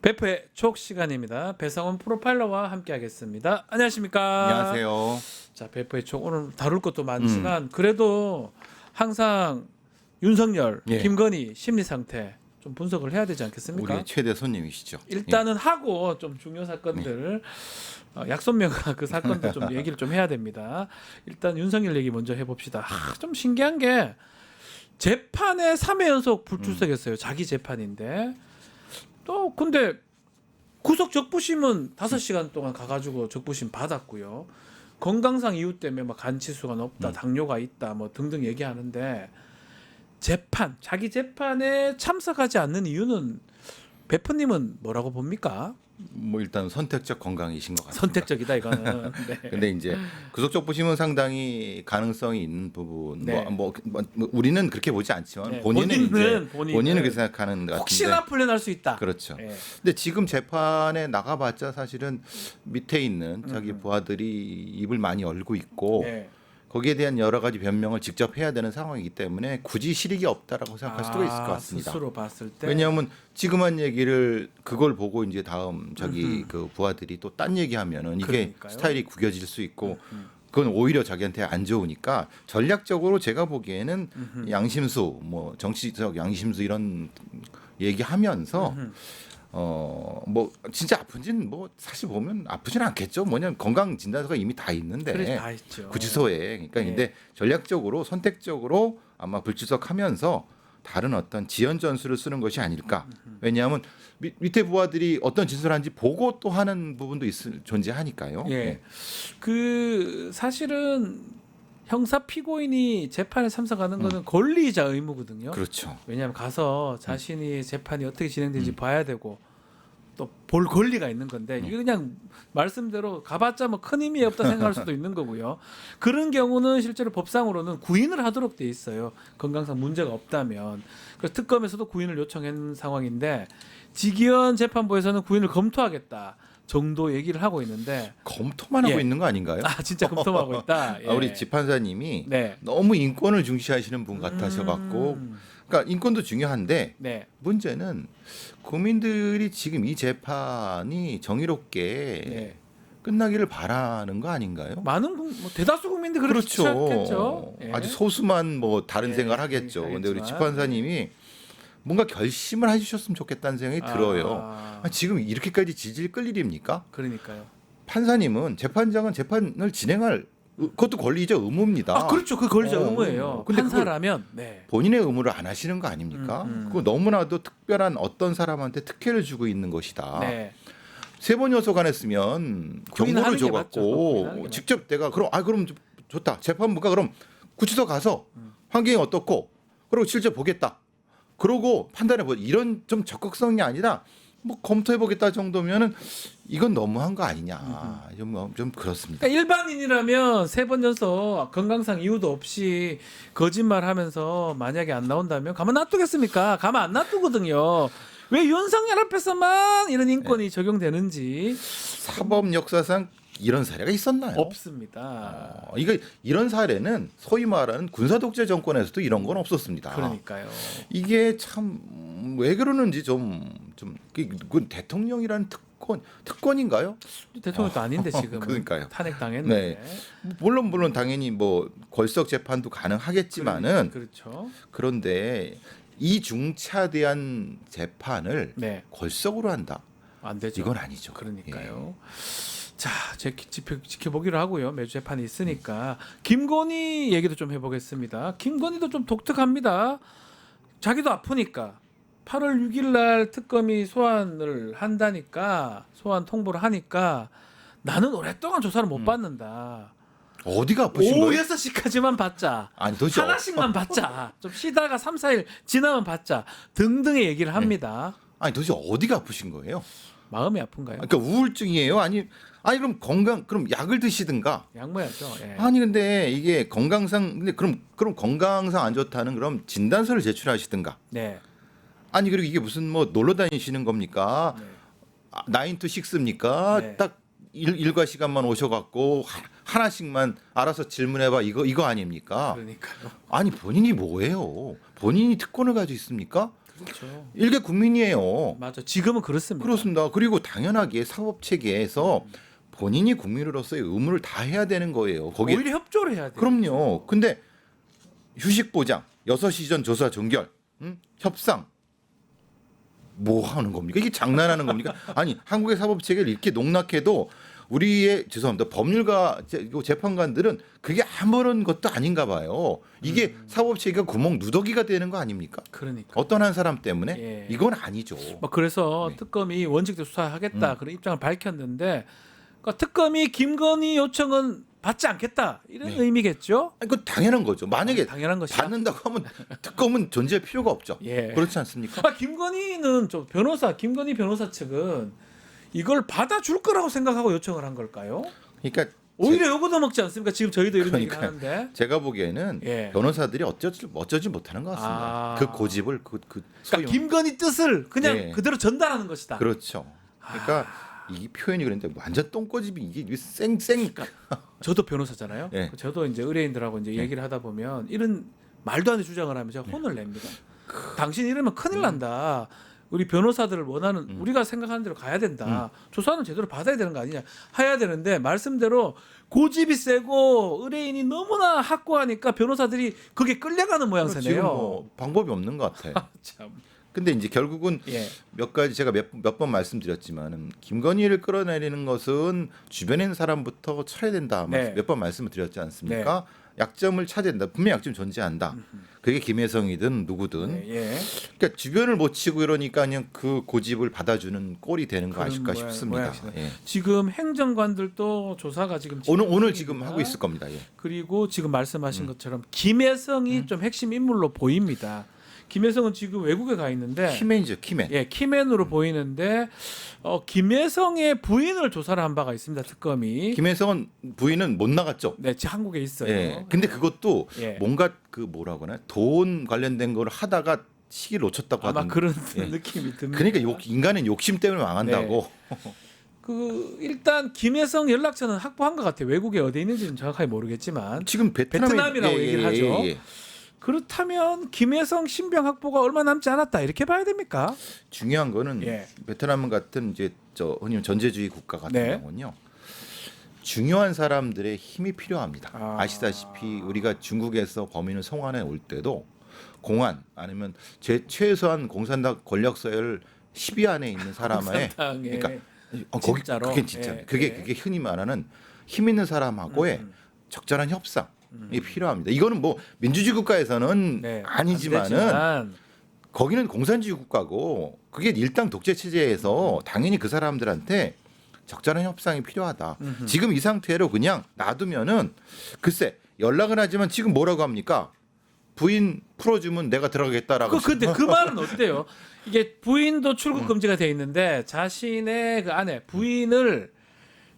배프의 촉 시간입니다. 배상원 프로파일러와 함께하겠습니다. 안녕하십니까? 안녕하세요. 자, 배프의 촉 오늘 다룰 것도 많지만 그래도 항상 윤석열, 예. 김건희 심리 상태 좀 분석을 해야 되지 않겠습니까? 우리의 최대 손님이시죠. 일단은 하고 좀 중요 사건들 약손명과 그 사건도 좀 얘기를 좀 해야 됩니다. 일단 윤석열 얘기 먼저 해봅시다. 좀 신기한 게 재판에 3회 연속 불출석했어요. 자기 재판인데 또 근데 구속 적부심은 5시간 동안 가가지고 적부심 받았고요. 건강상 이유 때문에 막 간치수가 높다, 당뇨가 있다, 뭐 등등 얘기하는데 재판, 자기 재판에 참석하지 않는 이유는 배프님은 뭐라고 봅니까? 뭐 일단 선택적 건강이신 것 같습니다. 선택적이다 이거는. 네. 근데 이제 구속적 부심은 상당히 가능성이 있는 부분. 네. 뭐 우리는 그렇게 보지 않지만 네. 본인은 본인은 그렇게 생각하는 것 같은데. 혹시나 풀려날 수 있다. 그렇죠. 네. 근데 지금 재판에 나가봤자 사실은 밑에 있는 자기 부하들이 입을 많이 열고 있고 네. 거기에 대한 여러 가지 변명을 직접 해야 되는 상황이기 때문에 굳이 실익이 없다라고 생각할 수도 있을 것 같습니다. 스스로 봤을 때. 왜냐하면 지금 한 얘기를 그걸 보고 이제 다음 자기 그 부하들이 또 딴 얘기하면은 이게 그러니까요. 스타일이 구겨질 수 있고 그건 오히려 자기한테 안 좋으니까 전략적으로 제가 보기에는 양심수 뭐 정치적 양심수 이런 얘기하면서 뭐 진짜 아픈지는 뭐 사실 보면 아프지는 않겠죠. 뭐냐면 건강 진단서가 이미 다 있는데 그래 다 있죠. 구치소에 그러니까 네. 근데 전략적으로 선택적으로 아마 불출석하면서 다른 어떤 지연 전술을 쓰는 것이 아닐까. 왜냐하면 밑에 부하들이 어떤 진술을 하는지 보고 또 하는 부분도 존재하니까요. 예. 그 사실은 형사 피고인이 재판에 참석하는 거는 권리이자 의무거든요. 그렇죠. 왜냐하면 가서 자신이 재판이 어떻게 진행되는지 봐야 되고 또 볼 권리가 있는 건데 이게 그냥 말씀대로 가봤자 뭐 큰 의미 없다 생각할 수도 있는 거고요. 그런 경우는 실제로 법상으로는 구인을 하도록 돼 있어요. 건강상 문제가 없다면. 그래서 특검에서도 구인을 요청한 상황인데 지기현 재판부에서는 구인을 검토하겠다 정도 얘기를 하고 있는데 검토만 하고 예. 있는 거 아닌가요? 아 진짜 검토하고 있다. 예. 우리 재판사님이 네. 너무 인권을 중시하시는 분 같아셔갖고 그러니까 인권도 중요한데 네. 문제는 국민들이 지금 이 재판이 정의롭게 네. 끝나기를 바라는 거 아닌가요? 많은 뭐 대다수 국민들이 그렇지 그렇죠. 않겠죠. 예. 아주 소수만 뭐 다른 예, 생각을 하겠죠. 그렇긴 근데 우리 하겠지만. 재판사님이 뭔가 결심을 해주셨으면 좋겠다는 생각이 들어요. 아, 지금 이렇게까지 지질 끌 일입니까? 그러니까요. 판사님은 재판장은 재판을 진행할 그것도 권리이자 의무입니다. 아 그렇죠. 그 권리자 의무예요. 근데 판사라면 네. 본인의 의무를 안 하시는 거 아닙니까? 그거 너무나도 특별한 어떤 사람한테 특혜를 주고 있는 것이다. 네. 세 번 연속 안 했으면 구인하는 경고를 게 맞죠. 구인하는 줘갖고 게 직접 내가 그럼 좋다. 재판부가 그럼 구치소 가서 환경이 어떻고 그리고 실제 보겠다. 그러고 판단해보. 이런 좀 적극성이 아니라 뭐 검토해보겠다 정도면은 이건 너무한 거 아니냐. 좀 그렇습니다. 그러니까 일반인이라면 3번 연속 건강상 이유도 없이 거짓말하면서 만약에 안 나온다면 가만 놔두겠습니까? 가만 안 놔두거든요. 왜 윤석열 앞에서만 이런 인권이 적용되는지 사법 역사상 이런 사례가 있었나요? 없습니다. 이런 사례는 소위 말하는 군사 독재 정권에서도 이런 건 없었습니다. 그러니까요. 이게 참 왜 그러는지 그 대통령이라는 특권인가요? 대통령도 아닌데 지금 그러니까요. 탄핵 당했는데. 물론 당연히 뭐 걸석 재판도 가능하겠지만은 그렇죠. 그런데 이 중차대한 재판을 네. 걸석으로 한다. 안 되죠. 이건 아니죠. 그러니까요. 자, 지켜보기로 하고요. 매주 재판이 있으니까 김건희 얘기도 좀 해보겠습니다. 김건희도 좀 독특합니다. 자기도 아프니까 8월 6일 날 특검이 소환을 한다니까 소환 통보를 하니까 나는 오랫동안 조사를 못 받는다. 어디가 아프신 오후 거예요? 6시까지만 받자. 아니 도대체 하나씩만 받자. 좀 쉬다가 3, 4일 지나면 받자. 등등의 얘기를 합니다. 아니 도대체 어디가 아프신 거예요? 마음이 아픈가요? 그러니까 우울증이에요? 아니 그럼 그럼 약을 드시든가. 약모야죠. 예. 아니 근데 이게 건강상 근데 그럼 건강상 안 좋다는 그럼 진단서를 제출하시든가. 네. 아니 그리고 이게 무슨 뭐 놀러 다니시는 겁니까? 네. 9 to 6입니까? 네. 딱 일과 시간만 오셔갖고 하나씩만 알아서 질문해봐 이거 아닙니까? 그러니까요. 아니 본인이 뭐예요? 본인이 특권을 가지고 있습니까? 그렇죠. 일개 국민이에요. 맞아. 지금은 그렇습니다. 그렇습니다. 그리고 당연하게 사법 체계에서 본인이 국민으로서의 의무를 다 해야 되는 거예요. 거기에 오히려 협조를 해야 돼요. 그럼요. 근데 휴식 보장, 6시 전 조사 종결, 협상 뭐 하는 겁니까? 이게 장난하는 겁니까? 아니, 한국의 사법 체계를 이렇게 농락해도 우리의 죄송합니다. 법률가 재판관들은 그게 아무런 것도 아닌가 봐요. 이게 사법 체계가 구멍 누더기가 되는 거 아닙니까? 그러니까. 어떤 한 사람 때문에 예. 이건 아니죠. 뭐 그래서 네. 특검이 원칙대로 수사하겠다 그런 입장을 밝혔는데 그러니까 특검이 김건희 요청은 받지 않겠다 이런 네. 의미겠죠? 아니, 그 당연한 거죠. 만약에 당연한 것이다. 받는다고 하면 특검은 존재할 필요가 없죠. 예. 그렇지 않습니까? 김건희는 김건희 변호사 측은 이걸 받아줄 거라고 생각하고 요청을 한 걸까요? 그러니까 오히려 요거도 먹지 않습니까? 지금 저희도 이런 얘기를 그러니까요. 하는데. 제가 보기에는 예. 변호사들이 어쩌지 못하는 것 같습니다. 아. 그 고집을 소용. 그러니까 김건희 뜻을 그냥 예. 그대로 전달하는 것이다. 그렇죠. 그러니까 이 표현이 그런데 완전 똥꼬집이 이게 쌩쌩. 저도 변호사잖아요. 예. 저도 이제 의뢰인들하고 이제 얘기를 하다 보면 이런 말도 안 되는 주장을 하면 제가 혼을 냅니다. 당신 이러면 큰일 난다. 우리 변호사들을 원하는 우리가 생각하는 대로 가야 된다. 조사는 제대로 받아야 되는 거 아니냐. 해야 되는데 말씀대로 고집이 세고 의뢰인이 너무나 확고하니까 변호사들이 그게 끌려가는 모양새네요. 지금 뭐 방법이 없는 것 같아요. 참. 근데 이제 결국은 예. 몇 가지 제가 몇 번 말씀드렸지만은 김건희를 끌어내리는 것은 주변에 있는 사람부터 쳐야 된다. 네. 몇 번 말씀을 드렸지 않습니까? 약점을 찾아야 된다. 분명히 약점이 존재한다. 그게 김혜성이든 누구든. 예. 그러니까 주변을 못 치고 이러니까 그냥 그 고집을 받아주는 꼴이 되는 거 그런 아실까 모양- 싶습니다. 모양새네. 예. 지금 행정관들도 조사가 지금 오늘 진행 지금 중입니다. 하고 있을 겁니다. 예. 그리고 지금 말씀하신 것처럼 김혜성이 좀 핵심 인물로 보입니다. 김혜성은 지금 외국에 가 있는데 키맨이죠, 키맨. 예, 키맨으로 보이는데 김혜성의 부인을 조사를 한 바가 있습니다. 특검이. 김혜성은 부인은 못 나갔죠. 네, 지금 한국에 있어요. 예. 근데 그것도 예. 뭔가 그 뭐라고 하나 돈 관련된 걸 하다가 시기를 놓쳤다고 아마 하던데. 그런 예. 느낌이 듭니다. 그러니까 인간은 욕심 때문에 망한다고. 그 일단 김혜성 연락처는 확보한 것 같아요. 외국에 어디 있는지는 정확하게 모르겠지만 지금 베트남이라고 얘기를 하죠. 예. 그렇다면 김혜성 신병 확보가 얼마 남지 않았다 이렇게 봐야 됩니까? 중요한 거는 예. 베트남 같은 이제 흔히 전제주의 국가 같은 네. 경우는요. 중요한 사람들의 힘이 필요합니다. 아. 아시다시피 우리가 중국에서 범인을 송환해 올 때도 공안 아니면 최소한 공산당 권력 서열 10위 안에 있는 사람의 공산당에 그러니까 거기 진짜로? 그게 진짜 예, 그게 예. 그게 흔히 말하는 힘 있는 사람하고의 적절한 협상이 필요합니다. 이거는 뭐 민주주의 국가에서는 네, 아니지만은 안 되지만 거기는 공산주의 국가고 그게 일당 독재 체제에서 당연히 그 사람들한테 적절한 협상이 필요하다. 지금 이 상태로 그냥 놔두면은 글쎄 연락은 하지만 지금 뭐라고 합니까? 부인 풀어주면 내가 들어가겠다라고. 근데 그 말은 어때요? 이게 부인도 출국 금지가 돼 있는데 자신의 그 아내 부인을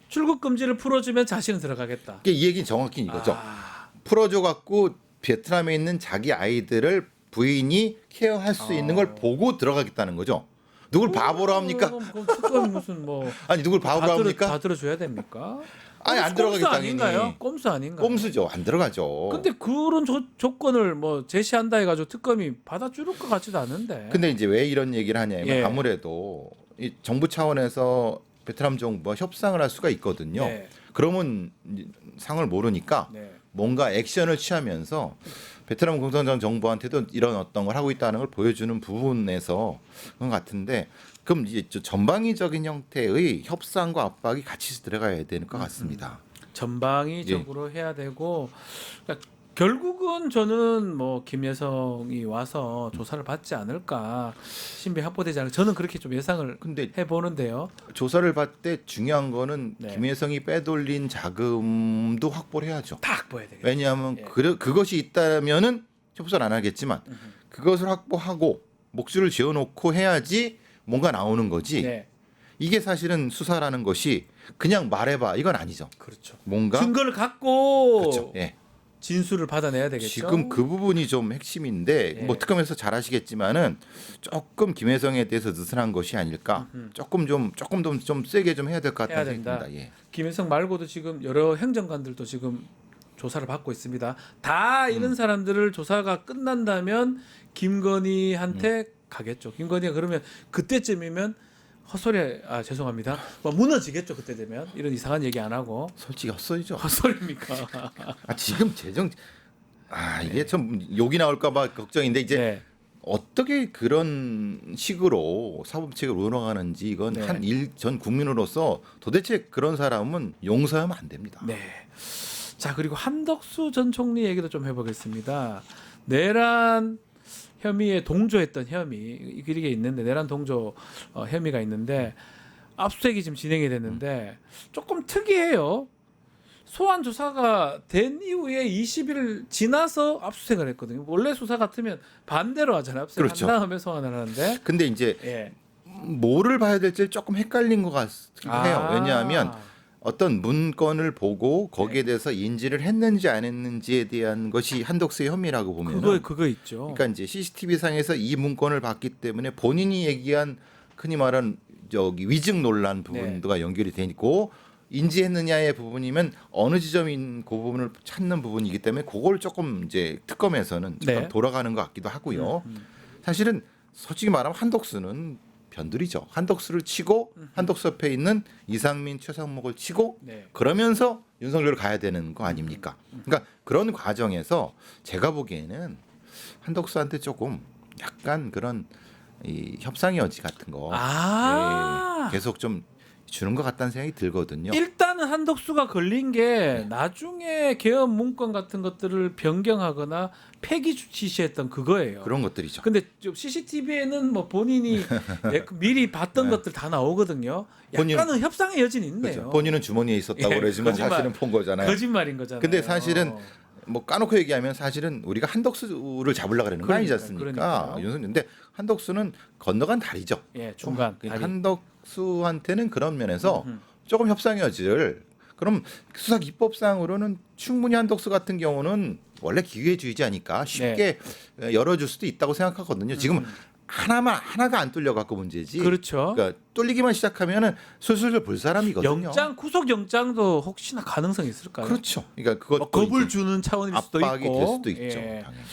출국 금지를 풀어주면 자신은 들어가겠다. 이 얘기는 정확히 이거죠. 아, 풀어줘 갖고 베트남에 있는 자기 아이들을 부인이 케어할 수 있는 걸 보고 들어가겠다는 거죠. 누굴 바보로 합니까? 그럼 특검 무슨 뭐 아니 누굴 바보로 합니까? 다 들어줘야 됩니까? 아니 안 들어가겠다 꼼수 당연히. 아닌가요? 꼼수 아닌가요? 꼼수죠. 안 들어가죠. 근데 그런 조건을 뭐 제시한다 해가지고 특검이 받아줄 것 같지도 않은데. 근데 이제 왜 이런 얘기를 하냐면 예. 아무래도 이 정부 차원에서 베트남 정부와 협상을 할 수가 있거든요. 네. 그러면 상을 모르니까 네. 뭔가 액션을 취하면서 베트남 공산당 정부한테도 이런 어떤 걸 하고 있다는 걸 보여주는 부분에서 그런 것 같은데 그럼 이제 전방위적인 형태의 협상과 압박이 같이 들어가야 되는 것 같습니다. 전방위적으로 해야 되고 그러니까 결국은 저는 뭐 김여성이 와서 조사를 받지 않을까 신빙 확보되지 않을까 저는 그렇게 좀 예상을 근데 해보는데요. 조사를 받을 때 중요한 거는 네. 김혜성이 빼돌린 자금도 확보를 해야죠. 다 확보해야 되겠죠. 왜냐하면 예. 그것이 있다면은 협조를 안 하겠지만 그것을 확보하고 목줄을 지어놓고 해야지 뭔가 나오는 거지. 네, 이게 사실은 수사라는 것이 그냥 말해봐 이건 아니죠. 그렇죠. 뭔가 증거를 갖고 그렇죠. 예. 진술을 받아내야 되겠죠. 지금 그 부분이 좀 핵심인데 예. 뭐 특검에서 잘 아시겠지만은 조금 김혜성에 대해서 느슨한 것이 아닐까. 조금 더 좀 세게 좀 해야 될 것 해야 같다는 된다. 생각입니다. 예. 김혜성 말고도 지금 여러 행정관들도 지금 조사를 받고 있습니다. 다 이런 사람들을 조사가 끝난다면 김건희한테 가겠죠. 김건희가 그러면 그때쯤이면 헛소리 죄송합니다. 뭐 무너지겠죠. 그때 되면 이런 이상한 얘기 안 하고 솔직히 헛소리죠. 헛소리입니까? 지금 이게 좀 욕이 나올까봐 걱정인데 이제 네. 어떻게 그런 식으로 사법체계를 운영하는지 이건 네. 한 전 국민으로서 도대체 그런 사람은 용서하면 안 됩니다. 네. 자 그리고 한덕수 전 총리 얘기도 좀 해보겠습니다. 내란 혐의에 동조했던 혐의 이게 있는데 내란 동조 혐의가 있는데 압수수색이 지금 진행이 됐는데 조금 특이해요. 소환 조사가 된 이후에 20일 지나서 압수수색을 했거든요. 원래 수사 같으면 반대로 하잖아요. 압수수색 그렇죠. 한 다음에 소환을 하는데. 근데 이제 예. 뭐를 봐야 될지 조금 헷갈린 것 같긴 해요. 왜냐하면 어떤 문건을 보고 거기에 대해서 인지를 했는지 안 했는지에 대한 것이 한덕수의 혐의라고 보면 그거 있죠. 그러니까 이제 CCTV 상에서 이 문건을 봤기 때문에 본인이 얘기한 흔히 말하는 위증 논란 부분도가 연결이 되고 인지했느냐의 부분이면 어느 지점인 그 부분을 찾는 부분이기 때문에 그걸 조금 이제 특검에서는 조금 네. 돌아가는 것 같기도 하고요. 사실은 솔직히 말하면 한덕수는 변두리죠. 한덕수를 치고 한덕수 옆에 있는 이상민, 최상목을 치고 네. 그러면서 윤석열을 가야 되는 거 아닙니까? 그러니까 그런 과정에서 제가 보기에는 한덕수한테 조금 약간 그런 이 협상의 여지 같은 거 계속 좀 주는 것 같다는 생각이 들거든요. 일단은 한덕수가 걸린 게 나중에 개헌 문건 같은 것들을 변경하거나 폐기 지시했던 그거예요. 그런 것들이죠. 근데 CCTV에는 뭐 본인이 미리 봤던 것들 다 나오거든요. 약간은 협상의 여지는 있네요. 그렇죠. 본인은 주머니에 있었다고 그러지만 거짓말, 사실은 본 거잖아요. 거짓말인 거잖아요. 근데 사실은 뭐 까놓고 얘기하면 사실은 우리가 한덕수를 잡으려고 그러는 거 아니지 않습니까? 근데 한덕수는 건너간 다리죠. 예, 중간 다리. 한덕수한테는 그런 면에서 조금 협상의 여지를 그럼 수사 기법상으로는 충분히 한덕수 같은 경우는 원래 기회주의자니까 쉽게 열어줄 수도 있다고 생각하거든요. 지금 하나가 안 뚫려 갖고 문제지. 그렇죠. 그러니까 뚫리기만 시작하면은 술술 볼 사람이거든요. 구속 영장도 혹시나 가능성이 있을까요? 그렇죠. 그러니까 그것도 겁을 주는 차원일 수도 압박이 있고. 될 수도 있죠. 예. 당연히.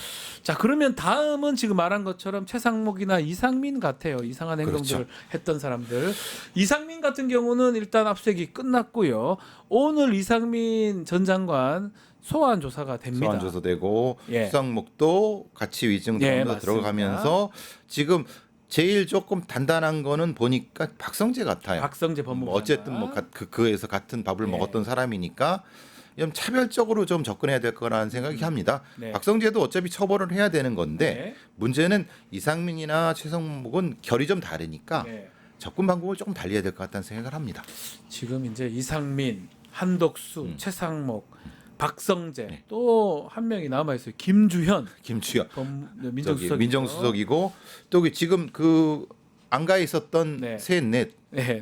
자 그러면 다음은 지금 말한 것처럼 최상목이나 이상민 같아요. 이상한 행동들을 그렇죠. 했던 사람들. 이상민 같은 경우는 일단 압수수색이 끝났고요. 오늘 이상민 전 장관 소환 조사가 됩니다. 소환 조사되고 예. 수상목도 같이 위증 예, 들어가면서 들어가면서 지금 제일 조금 단단한 거는 보니까 박성재 같아요. 박성재 법무부 어쨌든 뭐 그에서 같은 밥을 먹었던 사람이니까 좀 차별적으로 좀 접근해야 될 거라는 생각이 합니다. 네. 박성재도 어차피 처벌을 해야 되는 건데 네. 문제는 이상민이나 최성목은 결이 좀 다르니까 네. 접근 방법을 조금 달리해야 될 것 같다는 생각을 합니다. 지금 이제 이상민, 한덕수, 최상목, 박성재 또 한 명이 남아 있어요. 김주현 김주현 민정수석 민정수석이고 또 지금 그 안가에 있었던 셋넷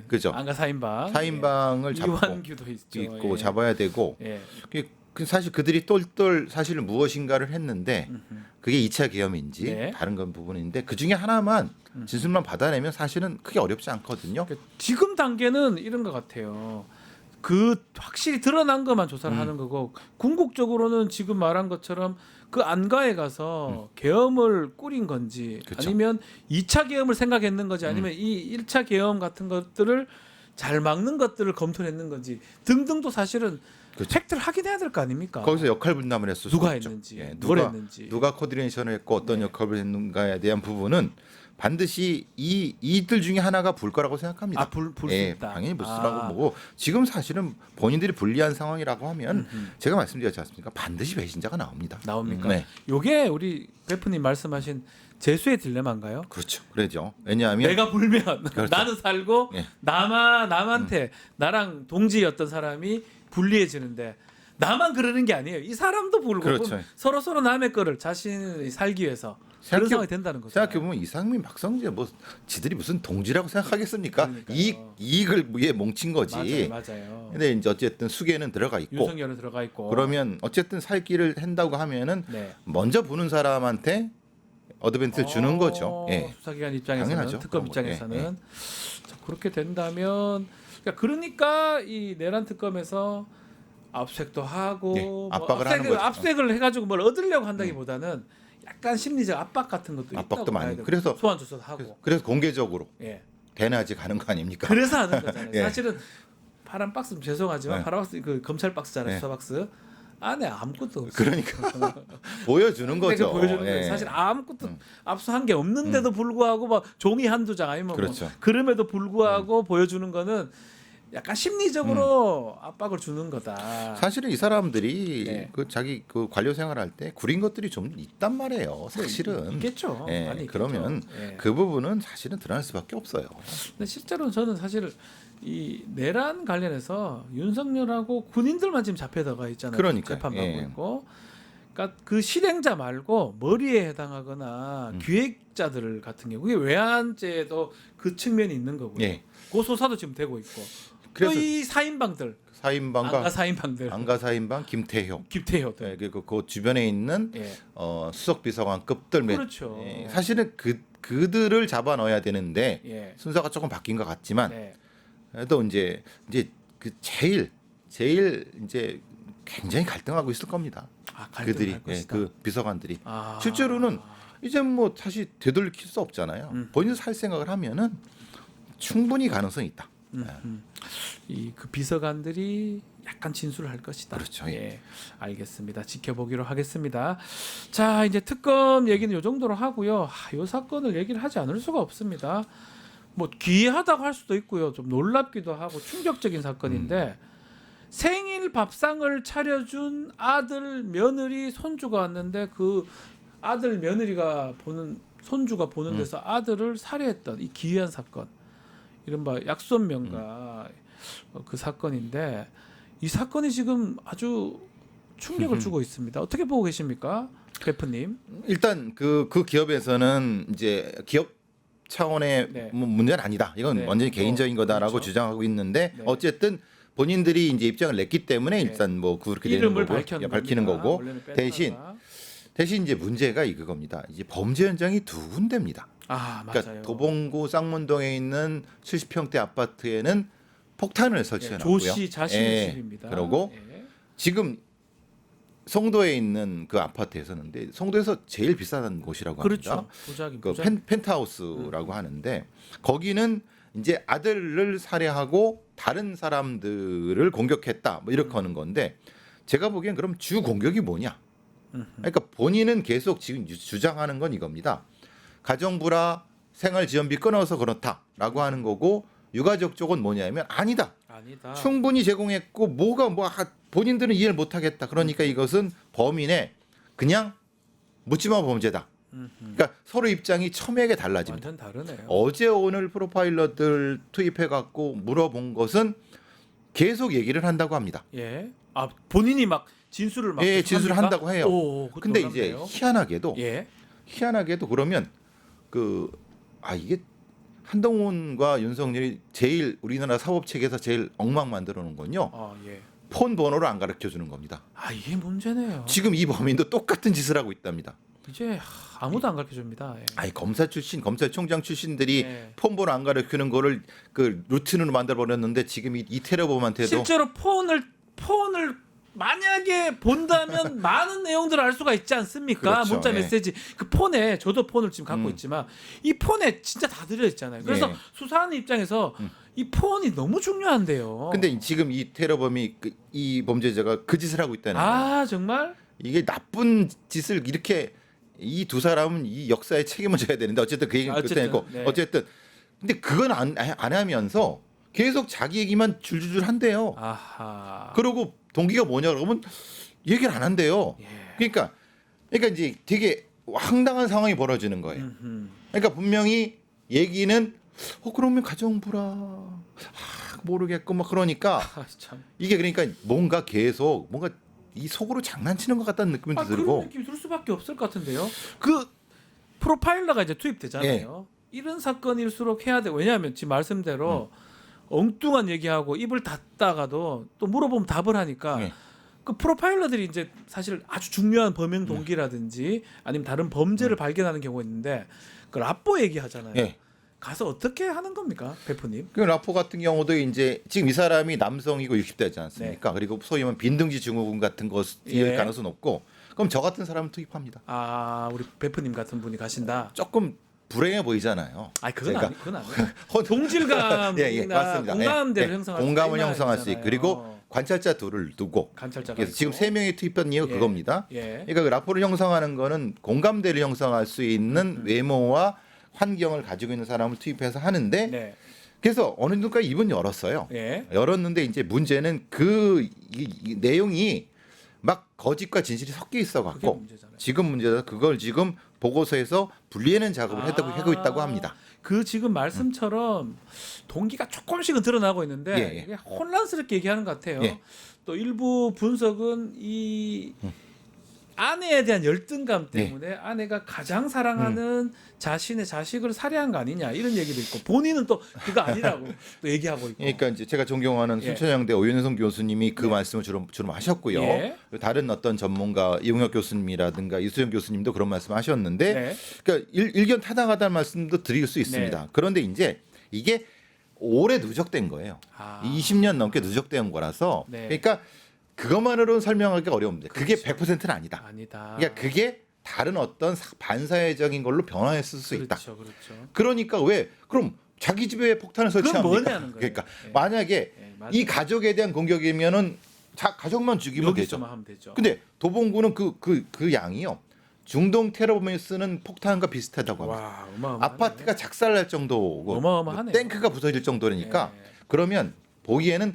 그죠? 안가 사인방을 잡고 이완규도 있고 잡아야 되고 사실 그들이 똘똘 사실 무엇인가를 했는데 그게 2차 계엄인지 다른 건 부분인데 그 중에 하나만 진술만 받아내면 사실은 크게 어렵지 않거든요. 그러니까 지금 단계는 이런 것 같아요. 그 확실히 드러난 것만 조사를 하는 거고 궁극적으로는 지금 말한 것처럼 그 안가에 가서 계엄을 꾸린 건지 그쵸. 아니면 2차 계엄을 생각했는 건지 아니면 이 1차 계엄 같은 것들을 잘 막는 것들을 검토했는 건지 등등도 사실은 팩트를 확인해야 될 거 아닙니까? 거기서 역할 분담을 했을 누가 수 있죠. 했는지, 뭘 했는지, 누가 코디네이션을 했고 어떤 역할을 했는가에 대한 부분은 반드시 이들 중에 하나가 불 거라고 생각합니다. 불 수 있다. 당연히 불수라고 보고 지금 사실은 본인들이 불리한 상황이라고 하면 제가 말씀드렸지 않습니까? 반드시 배신자가 나옵니다. 나옵니까? 네. 요게 우리 베프님 말씀하신 재수의 딜레마인가요? 그렇죠. 그러죠. 왜냐하면 내가 불면 그렇죠. 나는 살고 남한테 나랑 동지였던 사람이 불리해지는데 나만 그러는 게 아니에요. 이 사람도 불고 그렇죠. 서로 남의 거를 자신이 살기 위해서 그런 상황이 된다는 거죠. 생각해 보면 이상민, 박성재 뭐 지들이 무슨 동지라고 생각하겠습니까? 그러니까요. 이익을 위해 뭉친 거지. 맞아요. 근데 이제 어쨌든 수계는 들어가 있고 윤석열은 들어가 있고 그러면 어쨌든 살 길을 한다고 하면은 먼저 부는 사람한테 어드밴트를 주는 거죠. 수사기관 입장에서는 당연하죠. 특검 입장에서는 자, 그렇게 된다면 그러니까 이 내란 특검에서 압수색도 하고 압박을 하는 거죠. 압수색을 해가지고 뭘 얻으려고 한다기보다는 약간 심리적 압박 같은 것도 압박도 있다고 많이. 봐야 되고, 그래서 소환 조사하고 그래서 공개적으로 예. 대낮에 가는 거 아닙니까? 그래서 하는 거잖아요. 예. 사실은 파란 박스 죄송하지만 네. 파란 박스 그 검찰 박스잖아요. 네. 수사 박스 안에 아무것도 없어요. 그러니까 보여주는 거죠. 보여주는 예. 거예요. 사실 아무것도 압수한 게 없는데도 불구하고 막 종이 한두 장 아니면 그렇죠. 뭐 그럼에도 불구하고 보여주는 거는 약간 심리적으로 압박을 주는 거다. 사실은 이 사람들이 네. 그 자기 그 관료 생활할 때 구린 것들이 좀 있단 말이에요. 사실은. 있겠죠. 예, 많이 있겠죠. 그러면 예. 그 부분은 사실은 드러날 수밖에 없어요. 근데 실제로는 저는 사실 이 내란 관련해서 윤석열하고 군인들만 지금 잡혀다가 있잖아요. 그러니까요. 재판받고 예. 있고. 그러니까 그 실행자 말고 머리에 해당하거나 기획자들 같은 경우 그게 외환죄도 그 측면이 있는 거고요. 예. 고소사도 지금 되고 있고. 그래서 또 이 사인방들, 사인방과 안가 사인방들, 안가 사인방 김태효. 김태효들. 예, 그 주변에 있는 예. 수석 비서관급들 그렇죠. 예, 사실은 그들을 잡아 넣어야 되는데 예. 순서가 조금 바뀐 것 같지만 네. 그래도 이제 그 제일 이제 굉장히 갈등하고 있을 겁니다. 아, 그들이 갈등할 것이다. 그 비서관들이 아. 실제로는 이제 뭐 사실 되돌릴 수 없잖아요. 본인도 살 생각을 하면은 충분히 가능성이 있다. 이 그 비서관들이 약간 진술을 할 것이다. 그렇죠. 예, 알겠습니다. 지켜보기로 하겠습니다. 자, 이제 특검 얘기는 이 정도로 하고요. 이 사건을 얘기를 하지 않을 수가 없습니다. 뭐 기이하다고 할 수도 있고요. 좀 놀랍기도 하고 충격적인 사건인데 생일 밥상을 차려준 아들, 며느리, 손주가 왔는데 그 아들, 며느리가 보는 손주가 보는 데서 아들을 살해했던 이 기이한 사건. 이른바 약손명가 그 사건인데 이 사건이 지금 아주 충격을 주고 있습니다. 어떻게 보고 계십니까, 대표님? 일단 그 기업에서는 이제 기업 차원의 네. 뭐 문제는 아니다. 이건 네. 완전히 개인적인 거다라고 그렇죠. 주장하고 있는데 네. 어쨌든 본인들이 이제 입장을 냈기 때문에 일단 뭐 그렇게 되는 이름을 거고 밝히는 겁니다. 거고 원래는 뺐다가. 대신 이제 문제가 이겁니다. 이제 범죄 현장이 두 군데입니다. 아, 맞아요. 그러니까 도봉구 쌍문동에 있는 70평대 아파트에는 폭탄을 설치해 놨고요. 조씨 자신의 집입니다. 그리고 예. 지금 송도에 있는 그 아파트에서는 근데 송도에서 제일 비싼 곳이라고 그렇죠. 합니다. 부작이 그 펜트하우스라고 하는데 거기는 이제 아들을 살해하고 다른 사람들을 공격했다 뭐 이렇게 하는 건데 제가 보기엔 그럼 주 공격이 뭐냐? 그러니까 본인은 계속 지금 주장하는 건 이겁니다. 가정부라 생활지원비 끊어서 그렇다라고 하는 거고 유가족 쪽은 뭐냐면 아니다. 충분히 제공했고 뭐가 본인들은 이해를 못하겠다. 그러니까 이것은 범인의 그냥 묻지마 범죄다. 그러니까 서로 입장이 첨예하게 달라집니다. 완전 다르네요. 어제 오늘 프로파일러들 투입해 갖고 물어본 것은 계속 얘기를 한다고 합니다. 예. 아, 본인이 막 진술을 막 예, 계속 진술을 합니까? 한다고 해요. 오, 그것도 근데 놀랍네요. 이제 희한하게도 예. 그러면 이게 한동훈과 윤석열이 제일 우리나라 사법 체계에서 제일 엉망 만들어 놓은 건요. 아, 예. 폰 번호를 안 가르쳐 주는 겁니다. 아, 이게 문제네요. 지금 이 범인도 똑같은 짓을 하고 있답니다. 이제 아무도 안 가르쳐 줍니다. 예. 아니 검찰총장 출신들이 네. 폰 번호 안 가르치는 거를 그 루틴으로 만들어 버렸는데 지금 이 테러범한테도 실제로 폰을 만약에 본다면 많은 내용들을 알 수가 있지 않습니까? 그렇죠. 문자 예. 메시지 그 폰에 저도 폰을 지금 갖고 있지만 이 폰에 진짜 다 들어 있잖아요. 그래서 예. 수사하는 입장에서 이 폰이 너무 중요한데요. 근데 지금 이 테러범이 이 범죄자가 그 짓을 하고 있다는 거예요. 아, 정말 이게 나쁜 짓을 이렇게 이 두 사람은 이 역사에 책임을 져야 되는데 어쨌든 그 얘기는 어쨌든, 그때고 네. 어쨌든 근데 그건 안 하면서 계속 자기 얘기만 줄줄줄 한대요. 아하. 그리고 동기가 뭐냐 그러면 얘기를 안 한대요. 예. 그러니까 이제 되게 황당한 상황이 벌어지는 거예요. 그러니까 분명히 얘기는 그러면 가정부라 모르겠고 막 그러니까 아, 참. 이게 그러니까 뭔가 계속 뭔가 이 속으로 장난치는 것 같다는 느낌이 그런 들고 느낌이 들 수밖에 없을 것 같은데요. 그 프로파일러가 이제 투입되잖아요. 이런 사건일수록 해야 돼. 왜냐하면 지금 말씀대로 엉뚱한 얘기하고 입을 닫다가도 또 물어보면 답을 하니까 네. 그 프로파일러들이 이제 사실 아주 중요한 범행 동기라든지 아니면 다른 범죄를 발견하는 경우가 있는데 그걸 앞보 얘기하잖아요. 네. 가서 어떻게 하는 겁니까, 배프님? 그 라포 같은 경우도 이제 지금 이 사람이 남성이고 60대지 않습니까? 네. 그리고 소위 말하면 빈둥지 증후군 같은 것일 예. 가능성은 없고 그럼 저 같은 사람을 투입합니다. 아, 우리 베프님 같은 분이 가신다. 조금 불행해 보이잖아요. 아, 그건 그러니까 아니, 그건 아니에요. 동질감이나 예, 맞습니다. 공감대를 예, 형성할 수 공감을 있는 형성할 수 있고 있잖아요. 그리고 관찰자 둘을 두고 관찰자가 그래서 지금 있고. 3명이 투입한 이유가 예. 그겁니다. 예. 그러니까 그 라포를 형성하는 거는 공감대를 형성할 수 있는 외모와 환경을 가지고 있는 사람을 투입해서 하는데 네. 그래서 어느 정도까지 입은 열었어요. 예. 열었는데 이제 문제는 이 내용이 막 거짓과 진실이 섞여 있어 그게 갖고 문제잖아요. 지금 문제다. 그걸 지금 보고서에서 분리해낸 작업을 아. 하고 있다고 합니다. 그 지금 말씀처럼 동기가 조금씩은 드러나고 있는데 예, 예. 이게 혼란스럽게 얘기하는 것 같아요. 예. 또 일부 분석은 이 아내에 대한 열등감 때문에 아내가 가장 사랑하는 자신의 자식을 살해한 거 아니냐 이런 얘기도 있고 본인은 또 그거 아니라고 또 얘기하고 있고. 그러니까 이제 제가 존경하는 예. 순천향대 오윤성 교수님이 그 말씀을 주로 하셨고요. 예. 다른 어떤 전문가 이용혁 교수님이라든가 이수영 교수님도 그런 말씀하셨는데, 네. 그러니까 일견 타당하다는 말씀도 드릴 수 있습니다. 네. 그런데 이제 이게 오래 누적된 거예요. 아. 20년 넘게 누적된 거라서, 네. 그러니까 그것만으로는 설명하기가 어려운데 그게 그렇죠. 100%는 아니다. 아니다. 그러니까 그게 다른 어떤 반사회적인 걸로 변화했을 수 있다. 그렇죠, 그렇죠. 그러니까 왜 그럼 자기 집에 폭탄을 그건 설치합니까? 뭐냐는 거예요. 그러니까 예. 만약에 예, 맞아요. 이 가족에 대한 공격이면은 가족만 죽이면 되죠. 여기서만 하면 되죠. 근데 도봉구는 그 양이요. 중동 테러범이 쓰는 폭탄과 비슷하다고 합니다. 와, 어마어마하네. 아파트가 작살날 정도고 어마어마하네요. 탱크가 부서질 정도니까 예. 그러면 보기에는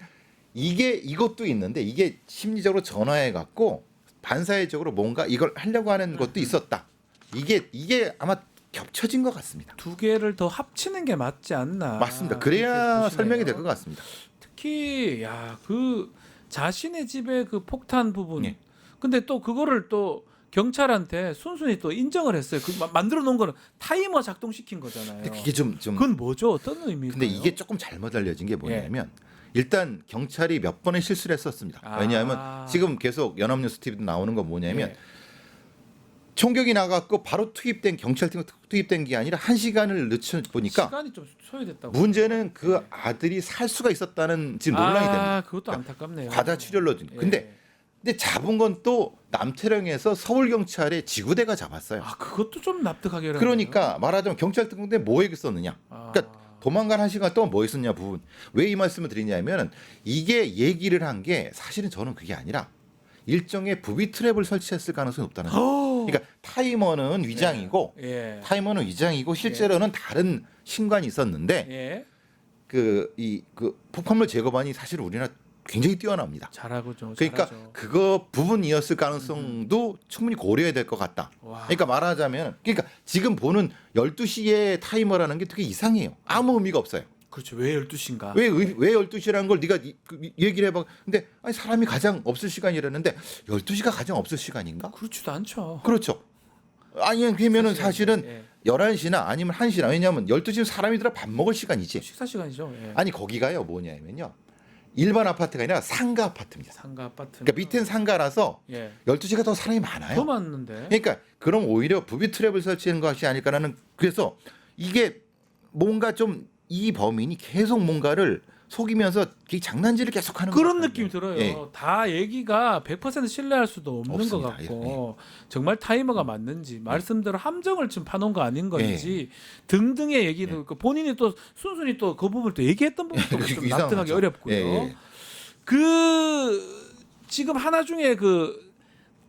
이것도 있는데 이게 심리적으로 전화해 갖고 반사회적으로 뭔가 이걸 하려고 하는 것도 있었다. 이게 아마 겹쳐진 것 같습니다. 두 개를 더 합치는 게 맞지 않나. 맞습니다. 그렇게 그래야 보시네요. 설명이 될 것 같습니다. 특히 그 자신의 집에 그 폭탄 부분. 예. 근데 또 그거를 또 경찰한테 순순히 또 인정을 했어요. 그 만들어 놓은 거는 타이머 작동시킨 거잖아요. 근데 그게 좀 그건 뭐죠? 어떤 의미인가요? 근데 이게 조금 잘못 알려진 게 뭐냐면 일단 경찰이 몇 번의 실수를 했었습니다. 아. 왜냐하면 지금 계속 연합뉴스 TV도 나오는 건 뭐냐면 예. 총격이 나갔고 바로 경찰팀 투입된 게 아니라 1시간을 늦춰 보니까 시간이 좀 소요됐다고. 문제는 그 아들이 살 수가 있었다는 지금 논란이 됩니다. 그것도 안타깝네요. 과다 출혈로. 예. 근데 잡은 건 또 남태령에서 서울 경찰의 지구대가 잡았어요. 그것도 좀 납득하기 어렵네요. 그러니까 말하자면 경찰 특공대 뭐에 썼느냐? 그러니까 도망간 1시간 동안 뭐 했었냐 부분. 왜 이 말씀을 드리냐면 이게 얘기를 한 게 사실은 저는 그게 아니라 일종의 부비 트랩을 설치했을 가능성이 높다는 거예요. 그러니까 타이머는 위장이고 예. 타이머는 위장이고 실제로는 다른 신관이 있었는데 예. 그 폭발물 제거반이 사실 우리나라 굉장히 뛰어납니다. 잘하고 좀. 그러니까 잘하죠. 그거 부분이었을 가능성도 충분히 고려해야 될 것 같다. 와. 그러니까 말하자면 그러니까 지금 보는 12시의 타이머라는 게 되게 이상해요. 아무 의미가 없어요. 그렇죠. 왜 12시인가? 왜 12시라는 걸 네가 얘기를 해봐. 근데 아니 사람이 가장 없을 시간이라는데 12시가 가장 없을 시간인가? 그렇지도 않죠. 그렇죠. 아니 그러면은 사실은 예. 11시나 아니면 1시나 왜냐하면 12시면 사람이들아 밥 먹을 시간이지. 식사 시간이죠. 예. 아니 거기가요 뭐냐면요. 일반 아파트가 아니라 상가 아파트입니다. 상가 아파트. 그러니까 밑엔 상가라서 예. 12시가 더 사람이 더 많아요. 많는데. 그러니까 그럼 오히려 부비 트랩을 설치하는 것이 아닐까라는 그래서 이게 뭔가 좀 이 범인이 계속 뭔가를 속이면서 이 장난질을 계속하는 그런 것 느낌이 들어요. 예. 다 얘기가 100% 신뢰할 수도 없는 없습니다. 것 같고 정말 타이머가 맞는지 말씀대로 함정을 지금 파놓은 거 아닌 건지 등등의 얘기도 있고 본인이 또 순순히 또 그 부분을 또 얘기했던 부분도 좀 이상하죠. 납득하기 어렵고요. 예, 예. 그 지금 하나 중에 그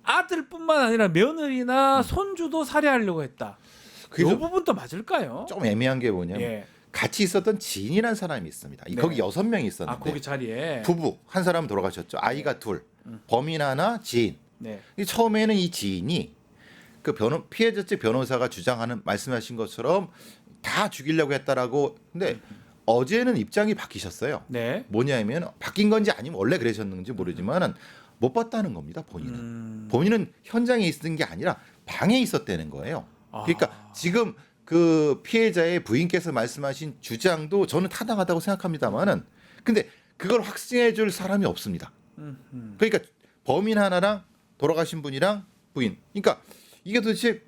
아들뿐만 아니라 며느리나 손주도 살해하려고 했다. 그 그래서 부분도 맞을까요? 좀 애매한 게 뭐냐면 예. 같이 있었던 지인이라는 사람이 있습니다. 네. 거기 6명이 있었는데 거기 자리에 부부 한 사람 돌아가셨죠. 아이가 둘, 범인 하나, 지인. 네. 이 처음에는 이 지인이 그 피해자 측 변호사가 주장하는 말씀하신 것처럼 다 죽이려고 했다라고. 근데 어제는 입장이 바뀌셨어요. 네. 뭐냐면 바뀐 건지 아니면 원래 그러셨는지 모르지만은 못 봤다는 겁니다. 본인은. 본인은 현장에 있었던 게 아니라 방에 있었다는 거예요. 그러니까 지금 그 피해자의 부인께서 말씀하신 주장도 저는 타당하다고 생각합니다만은 근데 그걸 확증해 줄 사람이 없습니다. 그러니까 범인 하나랑 돌아가신 분이랑 부인. 그러니까 이게 도대체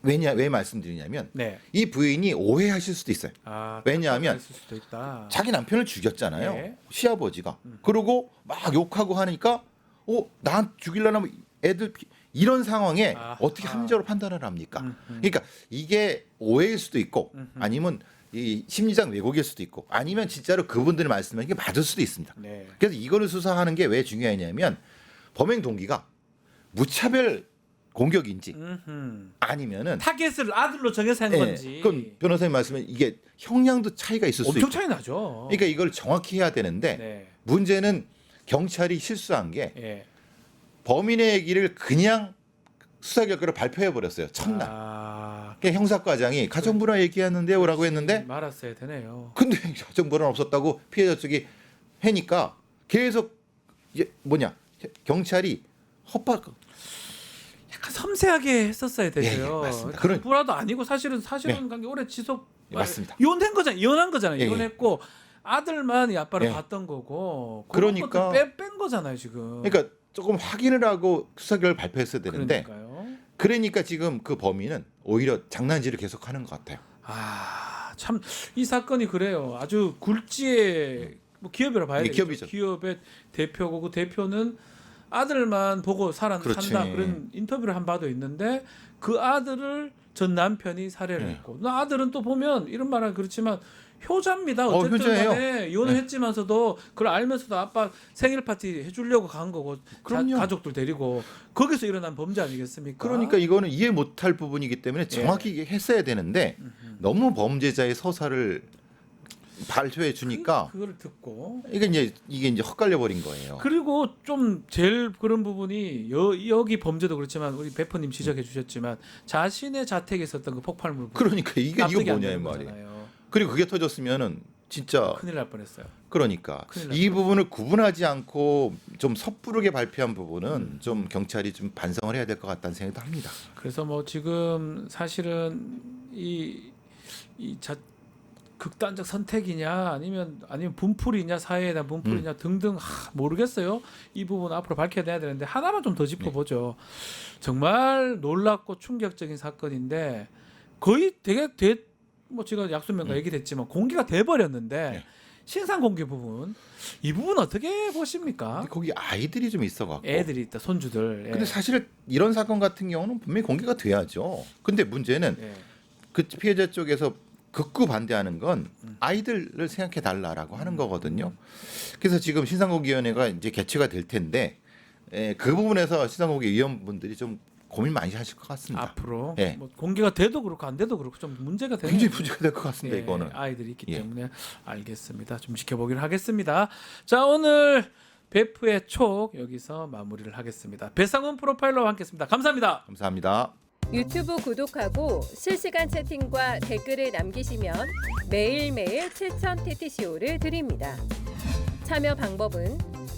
왜 말씀드리냐면 네. 이 부인이 오해하실 수도 있어요. 왜냐하면 있을 수도 있다. 자기 남편을 죽였잖아요. 네. 시아버지가. 그러고 막 욕하고 하니까 나한테 죽이려면 애들 이런 상황에 아하. 어떻게 합리적으로 판단을 합니까? 그러니까 이게 오해일 수도 있고 아니면 이 심리적 왜곡일 수도 있고 아니면 진짜로 그분들이 말씀하는 게 맞을 수도 있습니다. 네. 그래서 이거를 수사하는 게 왜 중요하냐면 범행 동기가 무차별 공격인지 아니면은 타겟을 아들로 정해서 한 예, 건지. 그건 변호사님 말씀은 이게 형량도 차이가 있을 수 엄청 있고 차이 나죠. 그러니까 이걸 정확히 해야 되는데 네. 문제는 경찰이 실수한 게 예. 범인의 얘기를 그냥 수사 결과를 발표해 버렸어요. 첫날. 아, 그러니까 형사과장이 가정불화 얘기하는데요라고 했는데 말았어야 되네요. 근데 가정불화는 없었다고 피해자 쪽이 해니까 계속 이제 뭐냐 경찰이 헛발 약간 섬세하게 했었어야 되죠. 예, 맞습니다. 그런- 불화도 아니고 사실은 네. 관계 오래 지속. 예, 맞습니다. 이혼한 거잖아요. 이혼한 거잖아요. 예, 예. 이혼했고 아들만 이 아빠를 예. 봤던 거고. 그러니까- 뺀 거잖아요 지금. 그러니까 조금 확인을 하고 수사 결과를 발표했어야 되는데 그러니까요. 그러니까 지금 그 범인은 오히려 장난질을 계속하는 것 같아요. 아, 참 이 사건이 그래요. 아주 굴지의 뭐 기업이라 봐야 네, 되죠. 기업이죠. 기업의 대표고 그 대표는 아들만 보고 산다 그렇지. 그런 인터뷰를 한 바도 있는데 그 아들을 전 남편이 살해를 네. 했고 나 아들은 또 보면 이런 말은 그렇지만 효자입니다. 어쨌든 효자예요. 간에 이혼을 했지만서도 그걸 알면서도 아빠 생일 파티 해주려고 간 거고 그럼요. 가족들 데리고 거기서 일어난 범죄 아니겠습니까? 그러니까 이거는 이해 못할 부분이기 때문에 정확히 했어야 되는데 너무 범죄자의 서사를 발표해 주니까 그거를 듣고 이게 이제 헛갈려 버린 거예요. 그리고 좀 제일 그런 부분이 여기 범죄도 그렇지만 우리 베퍼님 지적해 주셨지만 자신의 자택에 있었던 그 폭발물 그러니까 이거 납득이 안 뭐냐 이 되는 말이에요. 거잖아요. 그리고 그게 터졌으면은 진짜 큰일 날 뻔했어요. 그러니까 큰일 날 이 부분을 구분하지 않고 좀 섣부르게 발표한 부분은 좀 경찰이 좀 반성을 해야 될 것 같다는 생각도 합니다. 그래서 뭐 지금 사실은 이 극단적 선택이냐 아니면 분풀이냐 사회에 대한 분풀이냐 등등 모르겠어요. 이 부분 앞으로 밝혀내야 되는데 하나만 좀 더 짚어보죠. 정말 놀랍고 충격적인 사건인데 거의 되게 뭐 제가 약수명과 얘기했지만 공개가 돼 버렸는데 네. 신상 공개 부분 이 부분 어떻게 보십니까? 근데 거기 아이들이 좀 있어갖고. 애들이 있다 손주들. 예. 근데 사실 이런 사건 같은 경우는 분명히 공개가 돼야죠. 근데 문제는 예. 그 피해자 쪽에서 극구 반대하는 건 아이들을 생각해 달라라고 하는 거거든요. 그래서 지금 신상공개위원회가 이제 개최가 될 텐데 그 부분에서 신상공개 위원분들이 좀 고민 많이 하실 것 같습니다. 앞으로 예. 뭐 공개가 돼도 그렇고 안 돼도 그렇고 좀 문제가 되는 굉장히 문제가 될 것 같습니다. 예, 이거는. 아이들이 있기 예. 때문에 알겠습니다. 좀 지켜보기로 하겠습니다. 자 오늘 베프의 촉 여기서 마무리를 하겠습니다. 배상훈 프로파일러와 함께했습니다. 감사합니다. 감사합니다. 유튜브 구독하고 실시간 채팅과 댓글을 남기시면 매일매일 실천 TTCO를 드립니다. 참여 방법은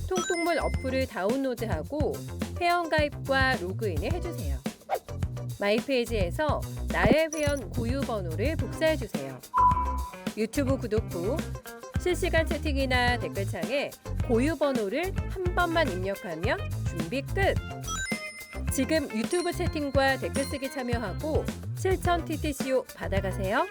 통통물 어플을 다운로드하고 회원가입과 로그인을 해주세요. 마이페이지에서 나의 회원 고유 번호를 복사해주세요. 유튜브 구독 후 실시간 채팅이나 댓글창에 고유 번호를 한 번만 입력하면 준비 끝! 지금 유튜브 채팅과 댓글 쓰기 참여하고 실천 TTCO 받아가세요.